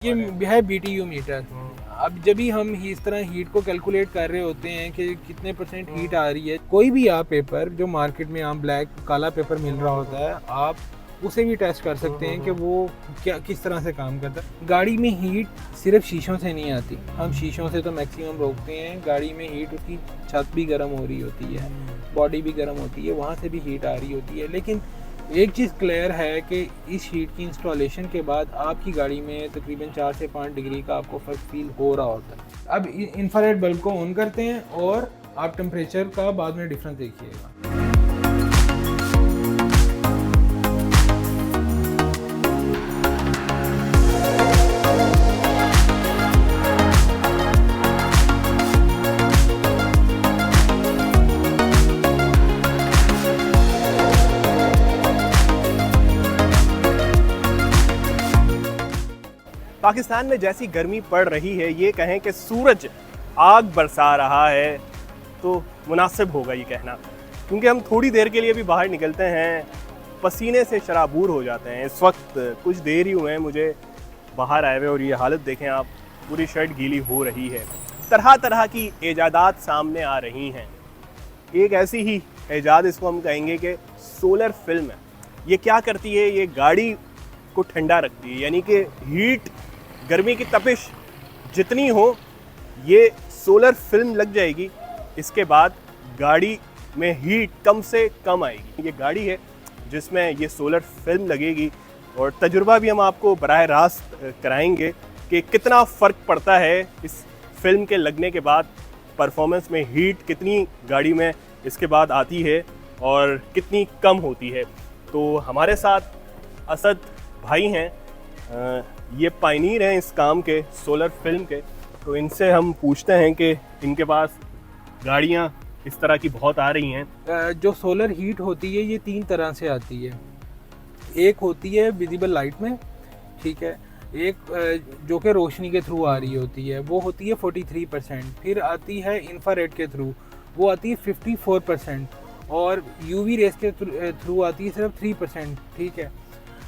ये है BTU metre. अब जब भी हम इस तरह हीट को कैलकुलेट कर रहे होते हैं कि कितने परसेंट हीट आ रही है, कोई भी आप पेपर जो मार्केट में आप ब्लैक काला पेपर मिल रहा होता है, आप उसे भी टेस्ट कर सकते हैं कि वो क्या किस तरह से काम करता है। गाड़ी में हीट सिर्फ शीशों से नहीं आती, हम शीशों से तो मैक्सिमम रोकते हैं। गाड़ी में हीट उसकी छत भी गर्म हो रही होती है, बॉडी भी गर्म होती है, वहाँ से भी हीट आ रही होती है। लेकिन एक चीज़ क्लियर है कि इस हीट की इंस्टॉलेशन के बाद आपकी गाड़ी में तकरीबन 4 से 5 डिग्री का आपको फ़र्क फील हो रहा होता है। अब इंफ्रारेड बल्ब को ऑन करते हैं और आप टेम्परेचर का बाद में डिफरेंस देखिएगा। पाकिस्तान में जैसी गर्मी पड़ रही है, ये कहें कि सूरज आग बरसा रहा है तो मुनासिब होगा ये कहना, क्योंकि हम थोड़ी देर के लिए भी बाहर निकलते हैं पसीने से शराबूर हो जाते हैं। इस वक्त कुछ देर ही हुए हैं मुझे बाहर आए हुए और ये हालत देखें आप, पूरी शर्ट गीली हो रही है। तरह तरह की ईजादात सामने आ रही हैं। एक ऐसी ही ईजाद इसको हम कहेंगे कि सोलर फिल्म है। ये क्या करती है? ये गाड़ी को ठंडा रखती है, यानी कि हीट, गर्मी की तपिश जितनी हो ये सोलर फिल्म लग जाएगी, इसके बाद गाड़ी में हीट कम से कम आएगी। ये गाड़ी है जिसमें ये सोलर फिल्म लगेगी और तजुर्बा भी हम आपको बराह रास्त कराएंगे कि कितना फ़र्क पड़ता है इस फिल्म के लगने के बाद, परफॉर्मेंस में हीट कितनी गाड़ी में इसके बाद आती है और कितनी कम होती है। तो हमारे साथ असद भाई हैं, ये पायनीर हैं इस काम के, सोलर फिल्म के। तो इनसे हम पूछते हैं कि इनके पास गाड़ियाँ इस तरह की बहुत आ रही हैं। जो सोलर हीट होती है ये 3 तरह से आती है। एक होती है विजिबल लाइट में, ठीक है, एक जो कि रोशनी के थ्रू आ रही होती है, वो होती है 43%। फिर आती है इंफ्रारेड के थ्रू, वो आती है 54%। और यूवी रेस के थ्रू आती है सिर्फ 3%, ठीक है।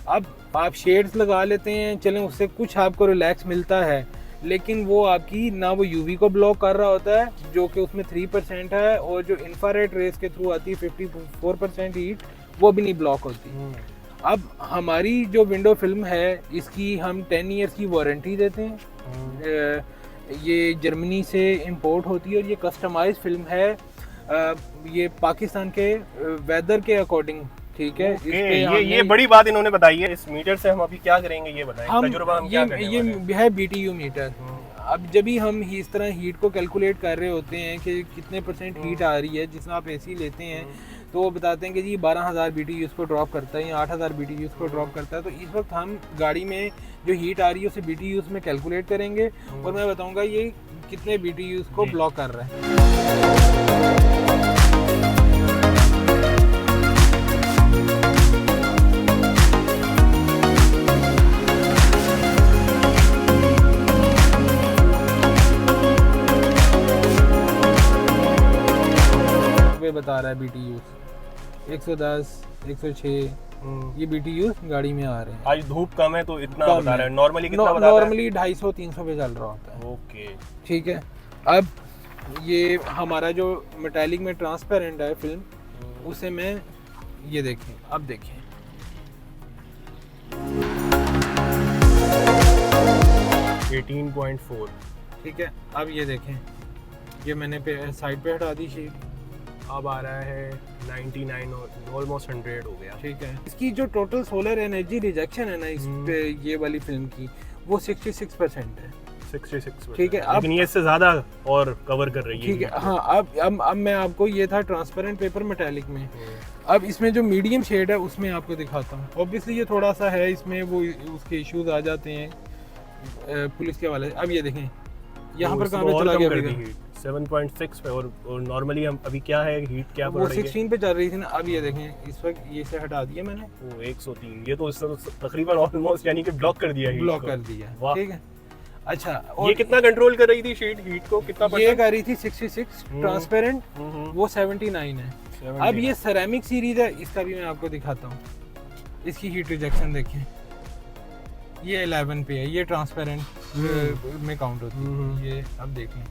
अब आप शेड्स लगा लेते हैं, चलें, उससे कुछ आपको रिलैक्स मिलता है, लेकिन वो आपकी ना वो यूवी को ब्लॉक कर रहा होता है जो कि उसमें 3% है, और जो इंफ्रारेड रेस के थ्रू आती है 54% हीट, वो भी नहीं ब्लॉक होती। अब हमारी जो विंडो फिल्म है इसकी हम 10 ईयर्स की वारंटी देते हैं। ये जर्मनी से इंपोर्ट होती है और ये कस्टमाइज फिल्म है। ये पाकिस्तान के वेदर के अकॉर्डिंग, ठीक है। ये बड़ी बात इन्होंने बताई है। इस मीटर से हम अभी क्या करेंगे ये बताएं, तजुर्बा हम क्या करने वाले हैं? ये है BTU मीटर। अब जब भी हम इस तरह हीट को कैलकुलेट कर रहे होते हैं कि कितने परसेंट हीट आ रही है, जिसमें आप AC लेते हैं तो वो बताते हैं कि जी 12,000 BTU को ड्रॉप करता है या 8,000 BTU को ड्रॉप करता है। तो इस वक्त हम गाड़ी में जो हीट आ रही है उसे BTU में कैलकुलेट करेंगे और मैं बताऊँगा ये कितने BTU को ब्लॉक कर रहा है। बता रहा है BTU 110, 106, ये BTU गाड़ी में आ रहे हैं। आज धूप कम है तो इतना बता रहा है। नॉर्मली कितना बता रहा है? नॉर्मली 250-300 पे चल रहा होता है। ओके, ठीक है। अब ये हमारा जो मेटालिक में ट्रांसपेरेंट है फिल्म, उसे मैं ये देखें, अब देखें 18.4, ठीक है। अब ये देखें, ये मैंने साइड पे हटा दी शीट, अब आ रहा है 99 और ऑलमोस्ट 100 हो गया, ठीक है। इसकी जो टोटल सोलर एनर्जी रिजेक्शन है ना इस पे, ये वाली फिल्म की, वो 66% है। 66%, ठीक है। लेकिन ये इससे ज़्यादा और कवर कर रही है। ठीक है, हाँ। अब मैं आपको, ये था ट्रांसपेरेंट पेपर मेटालिक में। अब इसमें जो मीडियम शेड है उसमें आपको दिखाता हूँ। ऑब्वियसली ये थोड़ा सा है, इसमें वो उसके इश्यूज आ जाते हैं पुलिस के हवाले। अब ये देखें यहाँ पर कहाँ पे चला गया, 7.6 पे। और नॉर्मली हम अभी क्या है हीट क्या वो 16 पे चल रही थी ना। अब ये देखें इस वक्त ये से हटा दिया मैंने, वो 103। ये तो तकरीबन ऑलमोस्ट यानी कि ब्लॉक कर दिया, ब्लॉक कर दिया, ठीक है। अच्छा, और ये कितना कंट्रोल कर रही थी हीट को? कितना ये कर रही थी 66 ट्रांसपेरेंट, वो 79 है। अब ये सेरेमिक सीरीज है, इसका भी मैं आपको दिखाता हूँ। इसकी हीट रिजेक्शन देखें, ये 11 पे है, ये ट्रांसपेरेंट में काउंट होती है। ये अब देख लें,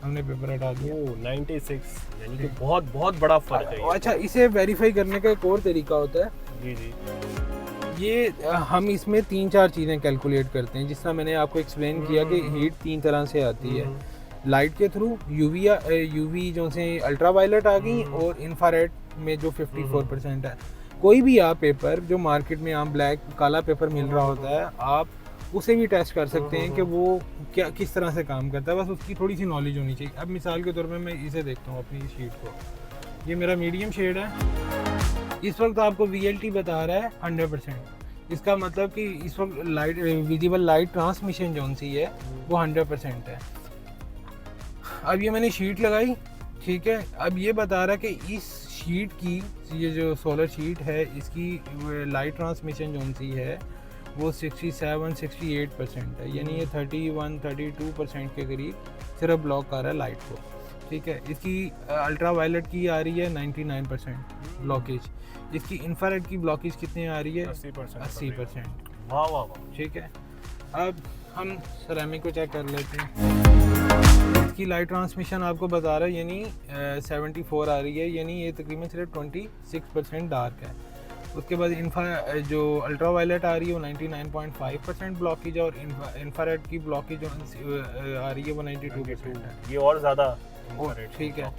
हमने पेपर हटा दिया। 96, यानी कि बहुत बहुत बड़ा फर्क है ये। अच्छा, इसे वेरीफाई करने का एक और तरीका होता है। जी जी। ये हम इसमें 3-4 चीज़ें कैलकुलेट करते हैं, जिस तरह मैंने आपको एक्सप्लेन किया कि हीट 3 तरह से आती है। लाइट के थ्रू, यूवी जो से अल्ट्रावायलेट आ गई, और इंफ्रारेड में जो 54% है। कोई भी आप पेपर जो मार्केट में आप ब्लैक काला पेपर मिल रहा होता है, आप उसे भी टेस्ट कर सकते हैं कि वो क्या किस तरह से काम करता है, बस उसकी थोड़ी सी नॉलेज होनी चाहिए। अब मिसाल के तौर पे मैं इसे देखता हूँ अपनी शीट को, ये मेरा मीडियम शेड है, इस वक्त आपको VLT बता रहा है 100%। इसका मतलब कि इस वक्त लाइट विजिबल लाइट ट्रांसमिशन जो सी है वो 100% है। अब ये मैंने शीट लगाई, ठीक है, अब ये बता रहा है कि इस शीट की, ये जो सोलर शीट है, इसकी लाइट ट्रांसमिशन जो सी है वो 67-68% है, यानी ये 31-32% के करीब सिर्फ ब्लॉक आ रहा है लाइट को, ठीक है। इसकी अल्ट्रावायलेट की आ रही है 99% ब्लॉकेज, इसकी इंफ्रारेड की ब्लॉकेज कितनी आ रही है 80%। वाह वाह वाह। ठीक है, अब हम सेरेमिक को चेक कर लेते हैं। इसकी लाइट ट्रांसमिशन आपको बता रहा है, यानी 74 आ रही है, यानी ये तकरीबन सिर्फ 26% डार्क है। उसके बाद जो अल्ट्रावायलेट आ रही है वो 99.5% ब्लॉकेज है, और इंफ्रारेड की ब्लॉकेज जो आ रही है वो 92% है। ये और ज़्यादा, ठीक है।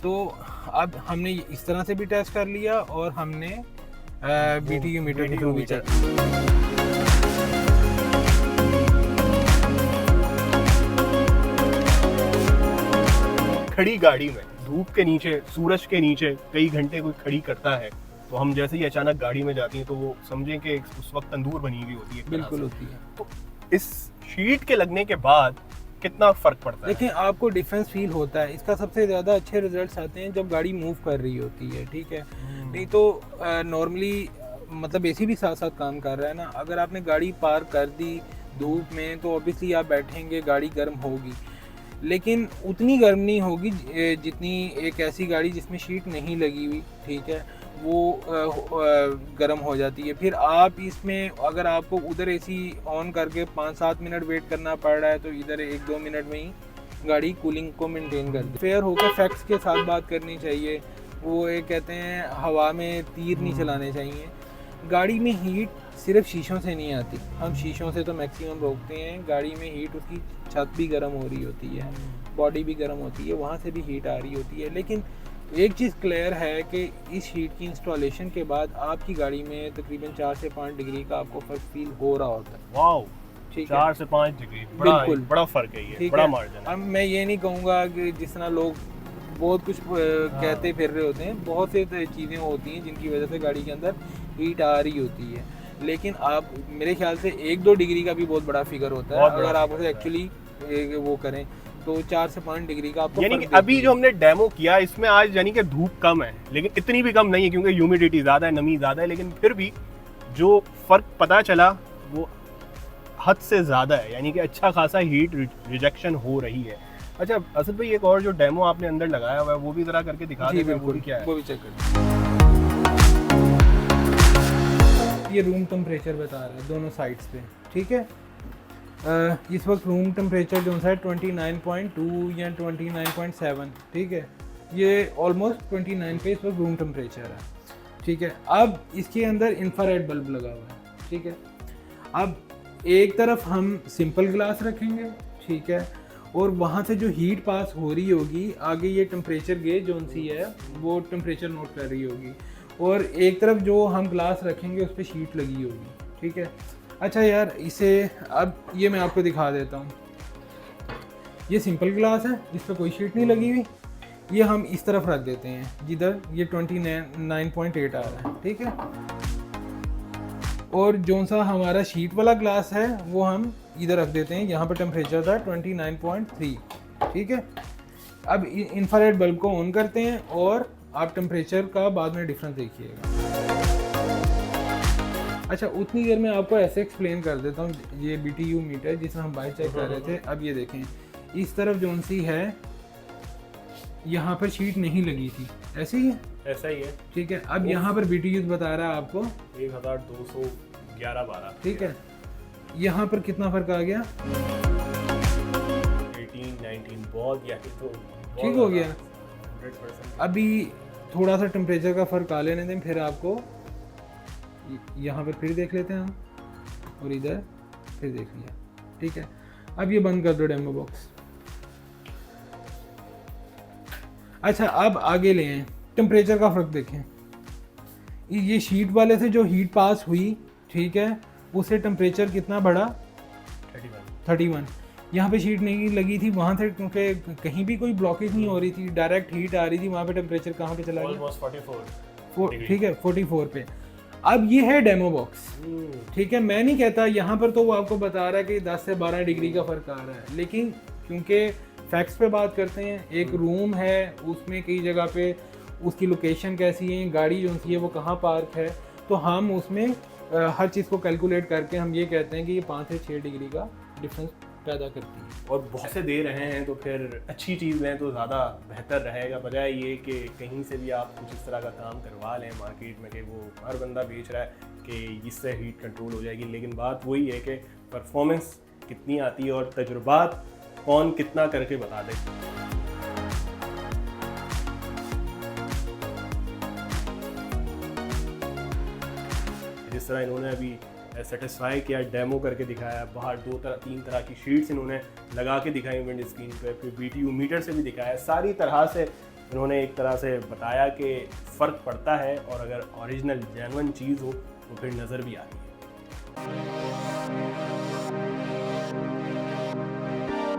तो अब हमने इस तरह से भी टेस्ट कर लिया, और हमने BTU मीटर के थ्रू भी चेक किया। खड़ी गाड़ी में धूप के नीचे, सूरज के नीचे कई घंटे कोई खड़ी करता है, तो हम जैसे ही अचानक गाड़ी में जाती हैं तो वो समझें कि उस वक्त तंदूर बनी हुई होती है। बिल्कुल होती है। तो इस शीट के लगने के बाद कितना फर्क पड़ता है? देखिए, आपको डिफरेंस फील होता है। इसका सबसे ज़्यादा अच्छे रिजल्ट्स आते हैं जब गाड़ी मूव कर रही होती है, ठीक है। नहीं तो नॉर्मली मतलब AC भी साथ साथ काम कर रहा है ना, अगर आपने गाड़ी पार्क कर दी धूप में तो ऑब्वियसली आप बैठेंगे, गाड़ी गर्म होगी, लेकिन उतनी गर्म नहीं होगी जितनी एक ऐसी गाड़ी जिसमें शीट नहीं लगी हुई, ठीक है, वो गर्म हो जाती है। फिर आप इसमें अगर आपको उधर AC ऑन करके 5-7 मिनट वेट करना पड़ रहा है, तो इधर 1-2 मिनट में ही गाड़ी कूलिंग को मेंटेन कर दे। फेयर होकर फैक्ट्स के साथ बात करनी चाहिए। वो एक कहते हैं हवा में तीर नहीं चलाने चाहिए। गाड़ी में हीट सिर्फ शीशों से नहीं आती, हम शीशों से तो मैक्सिमम रोकते हैं। गाड़ी में हीट उसकी छत भी गर्म हो रही होती है, बॉडी भी गर्म होती है, वहाँ से भी हीट आ रही होती है। लेकिन एक चीज़ क्लियर है कि इस हीट की इंस्टॉलेशन के बाद आपकी गाड़ी में तकरीबन 4 से 5 डिग्री का आपको फर्क फील हो रहा होता है। वाओ, ठीक 4 से 5 डिग्री, बिल्कुल बड़ा फर्क है ये, बड़ा मार्जिन है। अब मैं ये नहीं कहूँगा कि जिस तरह लोग बहुत कुछ कहते फिर रहे होते हैं, बहुत से चीज़ें होती हैं जिनकी वजह से गाड़ी के अंदर हीट आ रही होती है, लेकिन आप मेरे ख्याल से 1-2 डिग्री का भी बहुत बड़ा फिगर होता है अगर आप उसे एक्चुअली वो करें तो 4 से 5 डिग्री का आपको। यानी कि अभी जो हमने डेमो किया इसमें आज यानी कि धूप कम है, लेकिन इतनी भी कम नहीं है क्योंकि ह्यूमिडिटी ज़्यादा है, नमी ज़्यादा है, लेकिन फिर भी जो फ़र्क पता चला वो हद से ज़्यादा है, यानी कि अच्छा खासा हीट रिजेक्शन हो रही है। अच्छा असद भाई, एक और जो डेमो आपने अंदर लगाया हुआ है वो भी ज़रा करके दिखा दें। वो भी क्या है? वो भी चेक करें। ये रूम टेम्परेचर बता रहा है दोनों साइड्स पे, ठीक है। इस वक्त रूम टेम्परेचर जो है 29.2 या 29.7, ठीक है। ये ऑलमोस्ट 29 पे इस वक्त रूम टेम्परेचर है, ठीक है। अब इसके अंदर इंफ्रारेड बल्ब लगा हुआ है, ठीक है। अब एक तरफ हम सिंपल ग्लास रखेंगे, ठीक है, और वहाँ से जो हीट पास हो रही होगी आगे ये टेम्परेचर गेज जो सी है वो टेम्परेचर नोट कर रही होगी, और एक तरफ जो हम ग्लास रखेंगे उस पर शीट लगी होगी, ठीक है। अच्छा यार, इसे अब ये मैं आपको दिखा देता हूँ। ये सिंपल ग्लास है, इस पर कोई शीट नहीं लगी हुई। ये हम इस तरफ रख देते हैं जिधर ये 29.8 आ रहा है, ठीक है। और जो सा हमारा शीट वाला ग्लास है वो हम इधर रख देते हैं, यहाँ पर टेम्परेचर था 29.3, ठीक है। अब इंफ्रारेड बल्ब को ऑन करते हैं और आप टेम्परेचर का बाद में डिफरेंस देखिएगा। अच्छा, उतनी देर में आपको ऐसे एक्सप्लेन कर देता हूँ। ये BTU मीटर जिसमें हम बाइक चेक कर रहे थे, अब ये देखें इस तरफ जो सी है यहाँ पर शीट नहीं लगी थी, ऐसे ही है, ऐसा ही है, ठीक है। अब यहाँ पर BTU बता रहा है आपको 1211-12, ठीक है। यहाँ पर कितना फ़र्क आ गया? 18 19 बहुत या तो ठीक हो गया। 100%। अभी थोड़ा सा टेम्परेचर का फ़र्क आ लेने दें, फिर आपको यहाँ पर फिर देख लेते हैं हम, और इधर फिर देख लिया। ठीक है, अब ये बंद कर दो डेमो बॉक्स। अच्छा, अब आगे ले आए, टेम्परेचर का फ़र्क देखें। ये शीट वाले से जो हीट पास हुई, ठीक है, उससे टेम्परेचर कितना बढ़ा? 31। यहाँ पे शीट नहीं लगी थी, वहाँ से क्योंकि कहीं भी कोई ब्लॉकेज नहीं हो रही थी, डायरेक्ट हीट आ रही थी, वहाँ पे टेम्परेचर कहाँ पे चला गया? ऑलमोस्ट 44। ठीक है, 44 पे। अब ये है डेमो बॉक्स, ठीक है। मैं नहीं कहता, यहाँ पर तो वो आपको बता रहा है कि 10 से 12 डिग्री का फ़र्क आ रहा है, लेकिन क्योंकि फैक्ट्स पे बात करते हैं, एक रूम है, उसमें कई जगह पे उसकी लोकेशन कैसी है, गाड़ी जो सी है वो कहाँ पार्क है, तो हम उसमें हर चीज़ को कैलकुलेट करके हम ये कहते हैं कि ये 5 से 6 डिग्री का डिफरेंस पैदा करती है। और बहुत से दे रहे हैं तो फिर अच्छी चीज़ लें तो ज़्यादा बेहतर रहेगा, बजाय ये कि कहीं से भी आप कुछ इस तरह का काम करवा लें मार्केट में कि वो हर बंदा बेच रहा है कि इससे हीट कंट्रोल हो जाएगी। लेकिन बात वही है कि परफॉर्मेंस कितनी आती है और तजुर्बात कौन कितना करके बता दे। जिस तरह इन्होंने अभी सेटिस्फाई किया, डेमो करके दिखाया, बाहर 3 तरह की शीट्स इन्होंने लगा के दिखाई विंड स्क्रीन पे, फिर BTU मीटर से भी दिखाया, सारी तरह से इन्होंने एक तरह से बताया कि फ़र्क पड़ता है, और अगर ओरिजिनल जेन्युइन चीज़ हो तो फिर नज़र भी आती है।